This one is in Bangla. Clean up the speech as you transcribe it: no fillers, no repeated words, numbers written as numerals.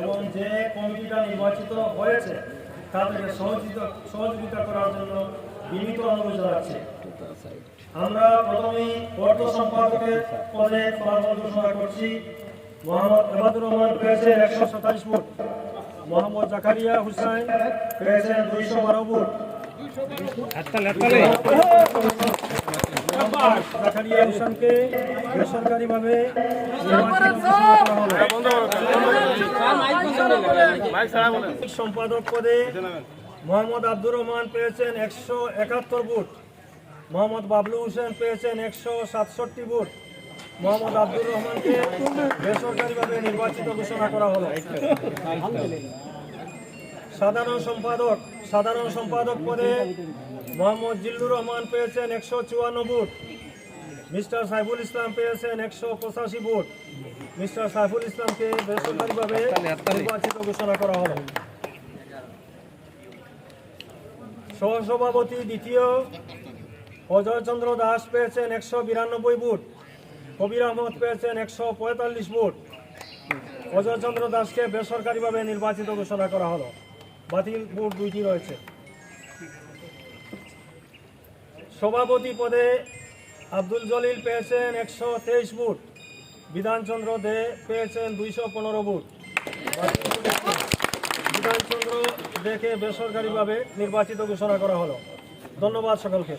এবং যে কমিটিটা নির্বাচিত হয়েছে তাদেরকে সহযোগিতা করার জন্য বিনীত অনুরোধ জানাচ্ছি। আমরা প্রথমেই অর্থ সম্পাদকের পদে ফলাফল ঘোষণা করছি। মোহাম্মদ এবাদুর রহমান পেয়েছেন 127 ভোট, মোহাম্মদ জাকারিয়া হুসাইন পেয়েছেন 212 ভোট, জাকারিয়া হুসাইনকে বেসরকারিভাবে সম্পাদক পদে মোহাম্মদ আব্দুর রহমান পেয়েছেন 171 ভোট, মোহাম্মদ বাবলু হোসেন পেয়েছেন 167 ভোট। মোহাম্মদ আব্দুর রহমানকে বেসরকারিভাবে নির্বাচিত ঘোষণা করা হলো। সাধারণ সম্পাদক পদে মোহাম্মদ জিল্লুর রহমান পেয়েছেন 154 ভোট, মিস্টার সাইফুল ইসলাম পেয়েছেন 185 ভোট। মিস্টার সাইফুল ইসলামকে বেসরকারিভাবে নির্বাচিত ঘোষণা করা হলো। সহসভাপতি দ্বিতীয় অজয় চন্দ্র দাস পেয়েছেন 192 ভোট, কবির আহমদ পেয়েছেন 145 ভোট। অজয় চন্দ্র দাসকে বেসরকারিভাবে নির্বাচিত ঘোষণা করা হলো। বাতিল ভোট 2টি রয়েছে। সভাপতি পদে আব্দুল জলিল পেয়েছেন 123 ভোট, বিধানচন্দ্র দে পেয়েছেন 215 ভোট। বিধানচন্দ্র দেকে বেসরকারিভাবে নির্বাচিত ঘোষণা করা হলো। ধন্যবাদ সকলকে।